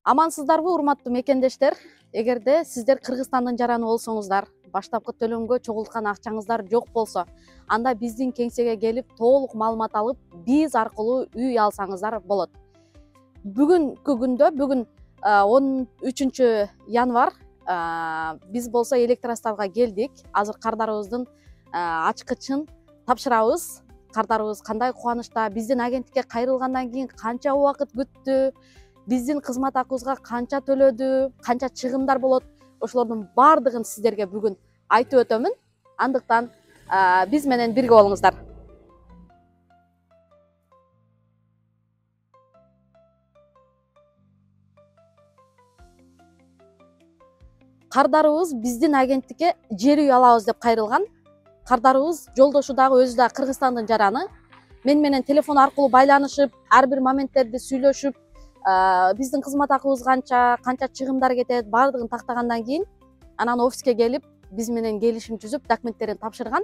Амансыздарбы, урматтуу мекендештер? Эгерде сиздер Кыргызстандын жараны болсоңуздар, баштапкы төлөмгө чогулткан акчаңыздар жок болсо, анда биздин кеңсеге келип толук маалымат алып, биз аркылуу үй алсаңыздар болот. Бүгүнкү күндө, бүгүн 13 январь, биз болсо Электросталга келдик. Азыр кардарыбыздын ачкычын тапшырабыз. Кардарыбыз кандай кубанычта, биздин агенттикке кайрылгандан кийин канча убакыт күттү, биздин кызмат акыбызга канча төлөдү, канча чыгымдар болот, ошолордун баардыгын сиздерге бүгүн айтып өтөмүн. Андыктан биз менен бирге болуңуздар. Кардарыбыз биздин агенттикке жер үй алабыз деп кайрылган. Кардарыбыз жолдошу дагы өзү дагы Кыргызстандын жараны. Мен менен телефон аркылуу байланышып, ар бир моменттерди сүйлөшүп, биздин кызмат акыбыз канча чыгымдар кетет, баардыгын тактагандан кийин анан офиске келип, биз менен келишим түзүп, документтерин тапшырган.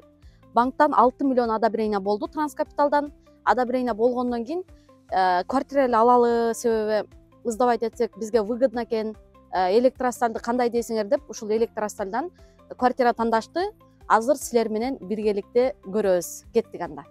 Банктан 6 миллион одобрение болду, Транскапиталдан. Одобрение болгондон кийин квартира эле алалы, себеби ыздабайт этсек бизге выгодно экен. Электросталды кандай дейсиңер деп, ушул Электросталдан квартира тандашты. Азыр силер менен биргеликте көрөбүз. Кеттик анда.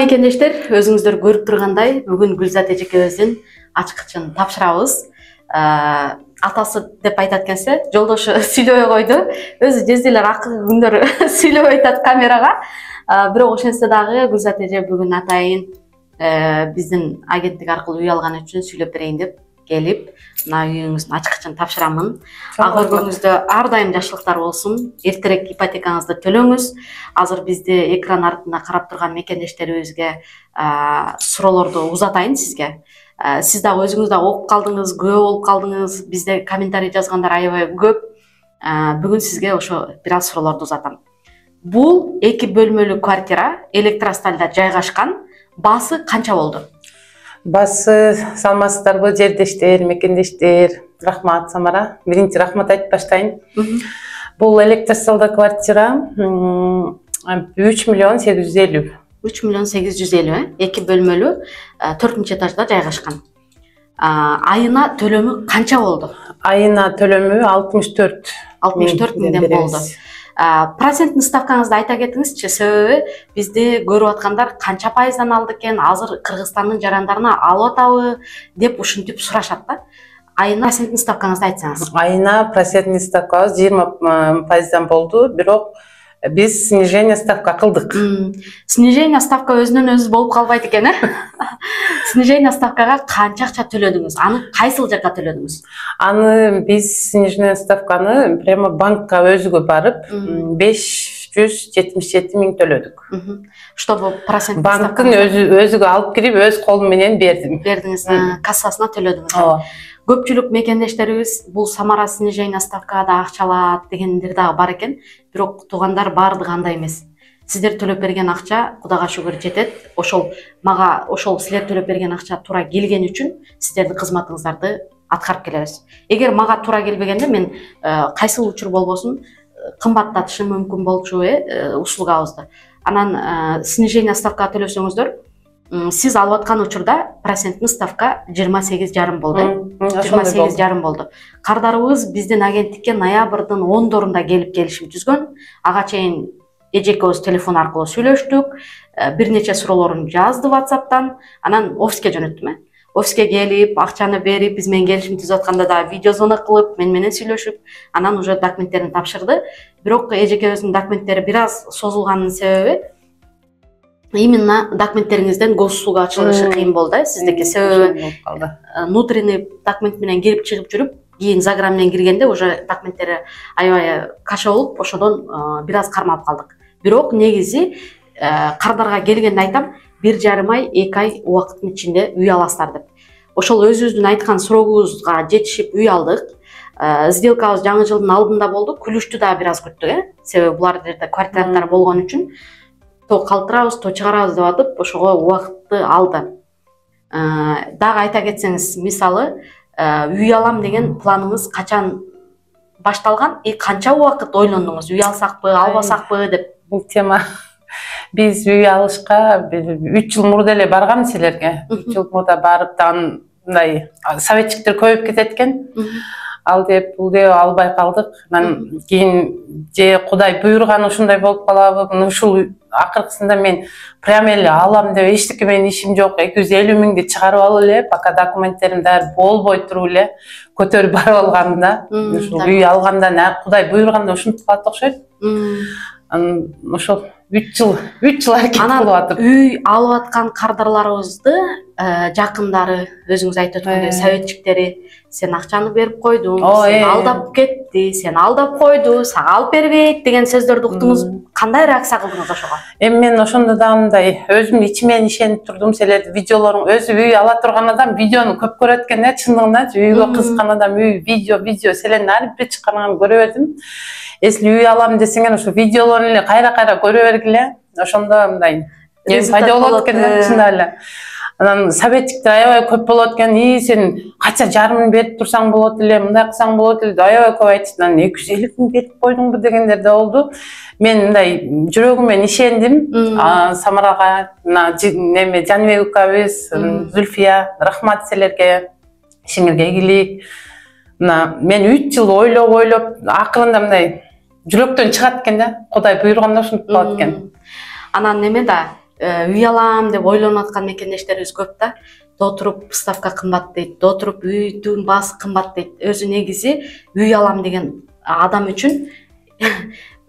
Мекендештер, өзүңүздөр көрүп тургандай, бүгүн Гүлзат эжекебиздин ачкычын тапшырабыз. Атасы деп айтат экенсе, жолдошу сүйлөбөй койду. Өзү жездилер акыркы күндөр сүйлөбөй атат камерага. Бирок ошентсе дагы Гүлзат эже бүгүн атайын биздин агенттик аркылуу үй алган үчүн сүйлөп берейин деп келип, мына үйүңүздүн ачкычын тапшырамын. Ага көргөнүздө ар дайым жакшылыктар болсун. Эртерээк ипотекаңызды төлөңүз. Азыр бизди экран артында карап турган мекендештерибизге суроолорду узатайын сизге. Сиз дагы өзүңүз дагы окуп калдыңыз, күбө болуп калдыңыз. Бизде комментарий жазгандар аябай көп. Бүгүн сизге ошо бир аз суроолорду узатам. Бул 2 бөлмөлүү квартира Электросталда жайгашкан. Баасы канча болду? Басы салмасыздарбы, жердештер, мекендештер. Рахмат, Самара. Биринчи рахмат айтып баштайын. Бул Электросталда квартира 3 миллион 850. 3 миллион 850, 2 бөлмөлүү, 4-нчы этажда жайгашкан. Айына төлөмү канча болду? Айына төлөмү 64 миңден болду. Проценттин ставкаңызды айта кетиңизчи, себеби бизди көрүп аткандар канча пайыздан алды экен, азыр Кыргызстандын жарандарына алып атабы деп ушинтип сурашат да. Айына проценттин ставкаңызды айтсаңыз. Айына проценттин ставкабыз 20% болду, бирок биз снижение ставка кылдык. Снижение ставка өзүнөн өзү болуп калбайт экен, Снижение ставкага канча акча төлөдүңүз? Аны кайсыл жакка төлөдүңүз? Аны биз снижение ставканы прямо банкка өзүгө барып 577 миң төлөдүк. Чтобы процент банктын өзүгө алып кирип, өз колум менен бердим. Бердиңиз, кассасына төлөдүңүз. Көпчүлүк мекендештерибиз бул Самара снижение ставкада акча алат дегендер дагы бар экен. Бирок туугандар баардыгы андай эмес. Сиздер төлөп берген акча Кудайга шүгүр жетет. Ошол силер төлөп берген акча туура келген үчүн сиздердин кызматыңыздарды аткарып келебиз. Эгер мага туура келбегенде мен кайсыл учур болбосун кымбаттатышым мүмкүн болчу услугабызды. Анан снижение ставка төлөсөңүздөр, сиз алып аткан учурда проценттин ставка 28,5 болду. 28,5 болду. Кардарыбыз биздин агенттикке ноябрдын 10-дорунда келип келишим түзгөн. Ага чейин эжекебиз телефон аркылуу сүйлөштүк. Бир нече суроолорун жазды WhatsApp'тан. Анан офиске жөнөттүм. Офиске келип, акчаны берип, биз менен келишим түзүп атканда да видео звонок кылып, мен менен сүйлөшүп, анан уже документтерин тапшырды. Бирок эжекебиздин документтери бир аз созулганын себеби именно документтериңизден госуслуга ачылышы кыйын болду, сиздики. Себеби внутренний документ менен кирип чыгып жүрүп, кийин заграм менен киргенде уже документтери аябай каша болуп ошодон бир аз кармалып калдык. Бирок негизи кардарга келгенде айтам, 1,5 ай 2 ай убакыттын ичинде үй аласыздар деп. Ошол өзүбүздүн айткан сурогубузга жетишип үй алдык. Сделкабыз жаңы жылдын алдында болду. Күлүштү да бир аз күттүк, себеби булар жерде квартиранттар болгон үчүн то калтырабыз, то чыгарабыз деп атып, ошого убакытты алды. Дагы айта кетсеңиз, мисалы, үй алам деген планыңыз качан башталган? Канча убакыт ойлондуңуз? Үй алсакпы, албасакпы деп? Бул тема биз үй алышка 3 жыл мурда эле баргам силерге. 3 жыл мурда барып дагы мындай советчиктер көбөйүп кетет экен. Ал деп бул деп албай калдык. Мен кийин же Кудай буйруган ушундай болуп калабы. Ушул акыркысында мен прям эле алам деп эчтеке менен ишим жок. 250 миңди чыгарып алып эле, пока документтерим даяр болбой туруп эле көтөрүп барып алгамда. Ушул үй алганда Кудай буйруганда ушинтип калат окшойт. Ошол 3 жыл аракет кылып атып. Үй алып аткан кардарларыбызды жакындары, өзүңүз айтып өткөндөй, советчиктери сен акчаны берип койдуң, сен алдап кетти, сен алдап койду, сага алып бербейт деген сөздөрдү уктуңуз. Кандай реакция кылдыңыз ошого? Эми мен ошондо да мындай өзүм ичимен ишенип турдум. Силердин видеолоруң өзү үй ала турган адам видеону көп көрөт экен да, чындыгында үйгө кызыккан адам үй видео силердин ар бир чыкканыңарды көрө бердим. Если үй алам десеңер, ошо видеолорун эле кайра көрө бергиле. Ошондо мындай пайда болот экен да, чындап эле. Анан советчиктер аябай көп болот экен. Сен кача жарымын берип турсаң болот эле, мындай кылсаң болот эле деп аябай көп айтышты. Анан 250 миң берип койдуңбу дегендер да болду. Мен мындай жүрөгүмөн ишендим. Самарага, неме Жаныбек укабыз, Зүлфия, рахмат силерге. Ишиңерге ийгилик. Мен 3 жыл ойлоп, акырында мындай жүрөктөн чыгат экен да. Кудай буйруганда ушинтип калат экен. Анан неме да үй алам деп ойлонуп аткан мекендештерибиз көп да. Дотуруп ставка кымбат дейт, дотуруп үйдүн баасы кымбат дейт. Өзү негизи үй алам деген адам үчүн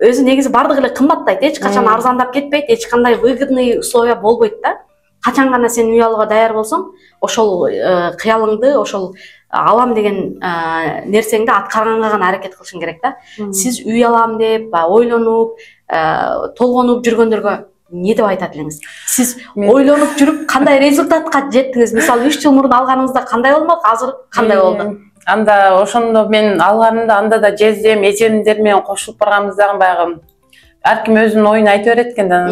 өзү негизи бардыгы эле кымбаттайт. Эч качан арзандап кетпейт, эч кандай выгодный условия болбойт да. Качан гана сен үй алууга даяр болсоң, ошол кыялыңды, ошол алам деген нерсеңди аткарганга гана аракет кылышың керек да. Сиз үй алам деп ойлонуп, толгонуп жүргөндөргө не деп айтат элеңиз? Сиз ойлонуп жүрүп кандай результатка жеттиңиз? Мисалы 3 жыл мурун алганыңызда кандай болмок, азыр кандай болду? Анда ошондо мен алганымда анда да жездем, эжемдер менен кошулуп барганбыз дагы баягы ар ким өзүнүн оюн айтып берет экен да.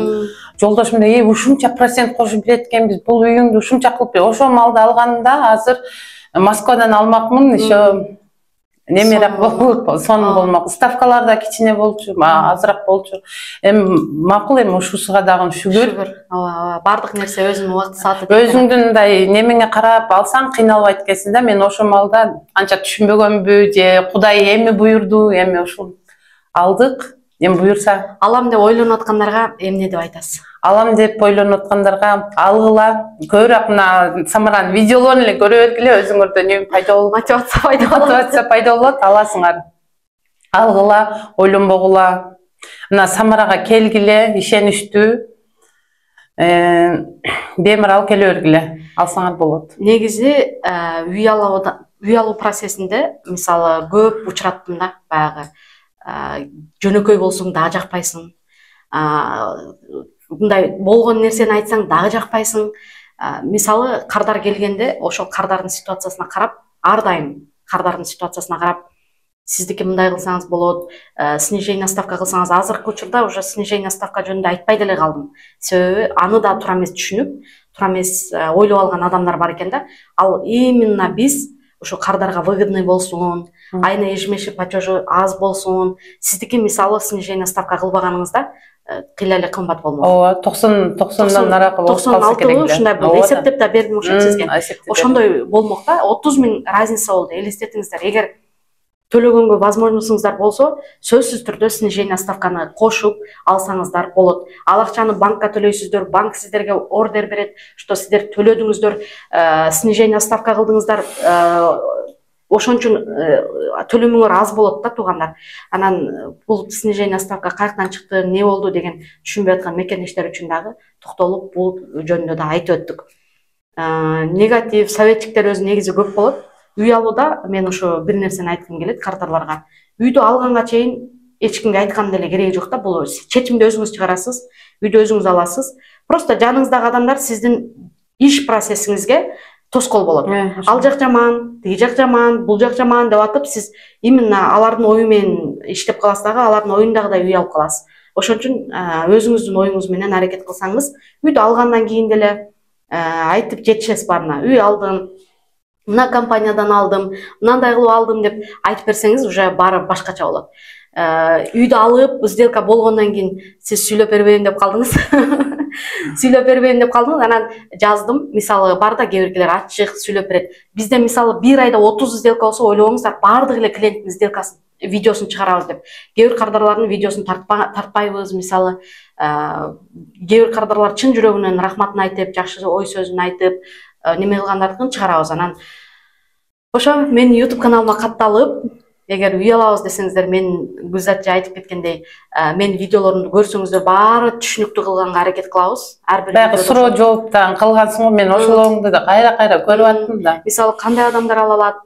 Жолдошум да ушунча процент кошуп берет экенбиз, бул үйүңдү ушунча кылып бер. Ошол малды алганымда азыр Москвадан алмакмын, еще немерак болот, сонун болмок. Ставкалар да кичине болчу, азыраак болчу. Эми макул, эми ушусуга дагы шүгүр. Бардык нерсе өзүнүн убакыт сааты. Өзүңдүн мындай немеңе карап алсаң кыйналбайт экенсиң да. Мен ошол малда анча түшүнбөгөнбү же Кудай эми буйурду, эми ушул алдык. Эми буйурса, алам деп ойлонуп аткандарга эмне деп айтасыз? Алам деп ойлонуп аткандарга алгыла, көбүрөөк мына Самаранын видеолорун эле көрө бергиле, өзүңөрдө эме пайда болот, мотивация пайда болот, аласыңар. Алгыла, ойлонбогула. Мына Самарага келгиле, ишеничтүү. Бемер алып келе бергиле, алсаңар болот. Негизи үй алуу процессинде мисалы көп учураттым да, баягы жөнөкөй болсоң дагы жакпайсың. Мындай болгон нерсени айтсаң дагы жакпайсың. Мисалы кардар келгенде ошол кардардын ситуациясына карап, ар дайым кардардын ситуациясына карап, сиздики мындай кылсаңыз болот, снижение ставка кылсаңыз, азыркы учурда уже снижение ставка жөнүндө айтпай деле калдым. Себеби аны да туура эмес түшүнүп, туура эмес ойлоп алган адамдар бар экен да. Ал именно биз ошо кардарга выгодный болсун, айына ежемесячный платежу аз болсун. Сиздики мисалы снижение ставка кылбаганыңызда кыйла эле кымбат болмок. Ооба, 90 наракы болуп калса керек эле. Ушундай болду. Эсептеп да бердим ошо сизге. Ошондой болмок да. 30 миң разница болду. Элестетиңиздер, эгер төлөгөнгө возможностуңуздар болсо, сөзсүз түрдө снижение ставканы кошуп алсаңыздар болот. Ал акчаны банкка төлөйсүздөр, банк сиздерге ордер берет, что сиздер төлөдүңүздөр, снижение ставка кылдыңыздар, ошон үчүн төлөмүңөр аз болот да туугандар. Анан бул снижение ставка каяктан чыкты, не болду деген түшүнбөй аткан мекендештер үчүн дагы токтолуп бул жөнүндө да айтып өттүк. Негатив советчиктер өзү негизи көп болот. үй алууда мен ошо бир нерсени айткым келет кардарларга. Үйдү алганга чейин эч кимге айткандын деле кереги жок да. Бул чечимди өзүңүз чыгарасыз, үйдү өзүңүз аласыз. Просто жаныңыздагы адамдар сиздин иш процессиңизге тоскоол болот. Ал жак жаман, тиги жак жаман, бул жак жаман деп атып, сиз именно алардын ою менен иштеп каласыз дагы, алардын оюндагыдай үй алып каласыз. Ошон үчүн өзүңүздүн оюңуз менен аракет кылсаңыз, үйдү алгандан кийин деле айтып жетишесиз баарына. Үй алдым, мына компаниядан алдым, мындай кылып алдым деп айтып берсеңиз, уже баары башкача болот. Үйдү алып, сделка болгондон кийин сиз сүйлөп бербейм деп калдыңыз. Сүйлөп бербейм деп калдыңыз, анан жаздым. Мисалы бар да кээ биркилер ачык сүйлөп берет. Бизде мисалы бир айда 30 сделка болсо, ойлобоңуздар, баардык эле клиенттин сделкасын видеосын чыгарабыз деп. Кээ бир кардарлардын видеосун тартпайбыз, мисалы. Кээ бир кардарлар чын жүрөгүнөн рахматын айтып, жакшы ой сөзүн айтып, неме кылгандардыкын чыгарабыз. Анан ошо менин YouTube каналыма катталып, эгер үй алабыз десеңиздер, мен Гүлзат айтып кеткендей, менин видеолорумду көрсөңүздөр, баары түшүнүктүү кылганга аракет кылабыз. Ар бир баягы суроо жооптан кылгансың го, мен ошолорду да кайра көрүп аттым да. Мисалы кандай адамдар ала алат,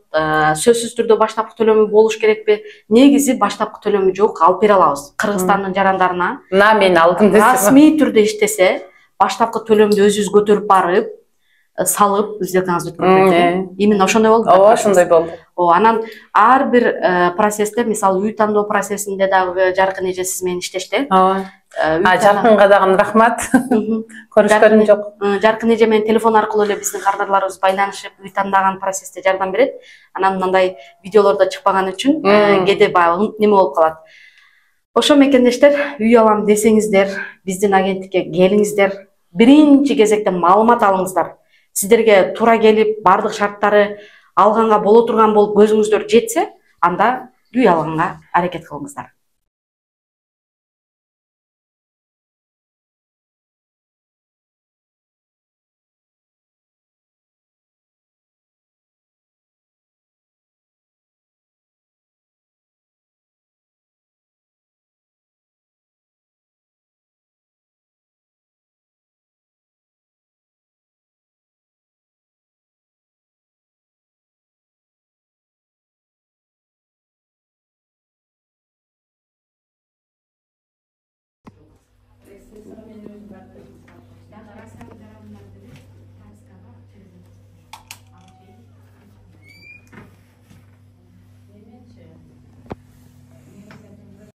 сөзсүз түрдө баштапкы төлөмү болуш керекпи? Негизи баштапкы төлөмү жок, алып бере алабыз. Кыргызстандын жарандарына Мына мен алдым десем, расмий түрдө иштесе, баштапкы төлөмдү өзүбүз көтөрүп барып, салып, сделкаңыз бүткөн кетти. Именно ошондой болду. ошондой болду. Анан ар бир процессте, мисалы үй тандоо процессинде дагы Жаркын эже сиз менен иштешти. Жаркынга дагы рахмат. Көрүшкөнүм жок. Жаркын эже менен телефон аркылуу эле биздин кардарларыбыз байланышып, үй тандаган процессте жардам берет. Анан мындай видеолордо чыкпаган үчүн кээде баягы неме болуп калат. Ошо мекендештер, үй алам десеңиздер, биздин агенттикке келиңиздер. Биринчи кезекте маалымат алыңыздар. Сиздерге туура келип, бардык шарттары алганга боло турган болуп көзүңүздөр жетсе, анда үй алганга аракет кылыңыздар.